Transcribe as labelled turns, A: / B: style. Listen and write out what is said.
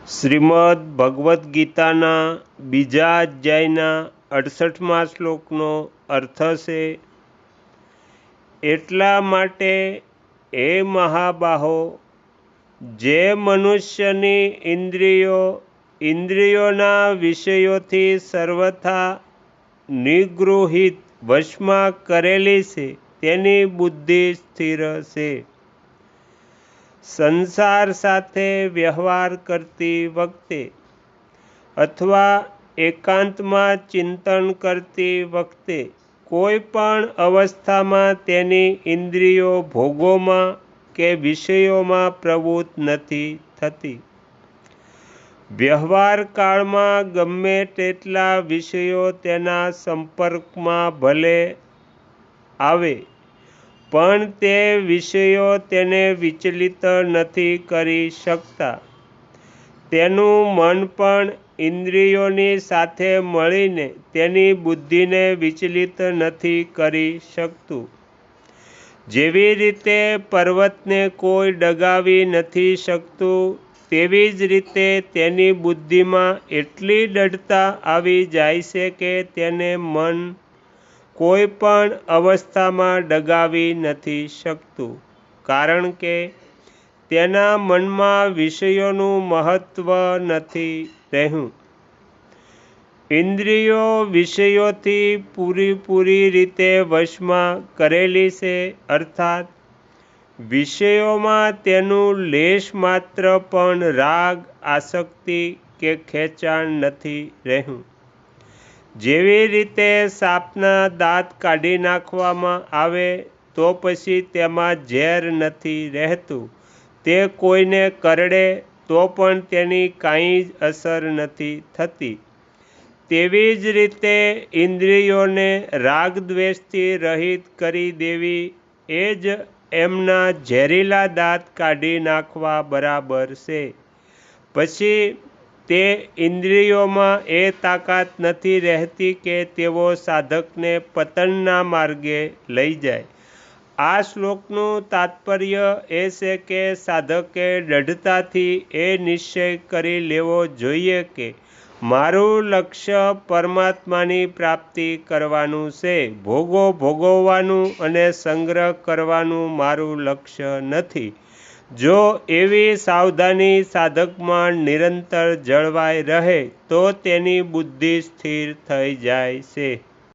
A: શ્રીમદ ભગવદ્ ગીતાના બીજા અધ્યાયના 68મા શ્લોકનો અર્થ છે, એટલા માટે હે મહાબાહો, જે મનુષ્યની ઇન્દ્રિયોના વિષયોથી સર્વથા નિગૃહિત વશમાં કરેલી છે, તેની બુદ્ધિ સ્થિર છે. સંસાર સાથે વ્યવહાર કરતી વખતે અથવા એકાંતમાં ચિંતન કરતી વખતે કોઈ પણ અવસ્થામાં તેની ઇન્દ્રિયો ભોગોમાં કે વિષયોમાં પ્રવૃત્ત નથી થતી. વ્યવહાર કાળમાં ગમે તેટલા વિષયો તેના સંપર્કમાં ભલે આવે, પણ તે વિષયો તેને વિચલિત નથી કરી શકતા. તેનું મન પણ ઇન્દ્રિયોની સાથે મળીને તેની બુદ્ધિને વિચલિત નથી કરી શકતું. જેવી રીતે પર્વતને કોઈ ડગાવી નથી શકતું, તેવી જ રીતે તેની બુદ્ધિમાં એટલી દ્રઢતા આવી જાય છે કે તેને મન કોઈ પણ અવસ્થામાં ડગાવી નથી શકતું, કારણ કે તેના મનમાં વિષયોનું મહત્વ નથી રહ્યું. ઇન્દ્રિયો વિષયોથી પૂરી રીતે વશમાં કરેલી છે, અર્થાત વિષયોમાં તેનું લેશ માત્ર પણ રાગ, આસક્તિ કે ખેંચાણ નથી રહ્યું. જેવી રીતે સાપના દાંત કાઢી નાખવામાં આવે તો પછી તેમાં ઝેર નથી રહેતું, તે કોઈને કરડે તો પણ તેની કાંઈ જ અસર નથી થતી. તેવી જ રીતે ઇન્દ્રિયોને રાગદ્વેષથી રહિત કરી દેવી એ જ એમના ઝેરીલા દાંત કાઢી નાખવા બરાબર છે. પછી તે ઇન્દ્રિયોમાં એ તાકાત નથી રહેતી કે તેઓ સાધકને પતનના માર્ગે લઈ જાય. આ શ્લોકનું તાત્પર્ય એ છે કે સાધકે દ્રઢતાથી એ નિશ્ચય કરી લેવો જોઈએ કે મારું લક્ષ્ય પરમાત્માની પ્રાપ્તિ કરવાનું છે. ભોગો ભોગવવાનું અને સંગ્રહ કરવાનું મારું લક્ષ્ય નથી. જો એવી સાવધાની સાધકમાં નિરંતર જળવાઈ રહે તો તેની બુદ્ધિ સ્થિર થઈ જાય છે.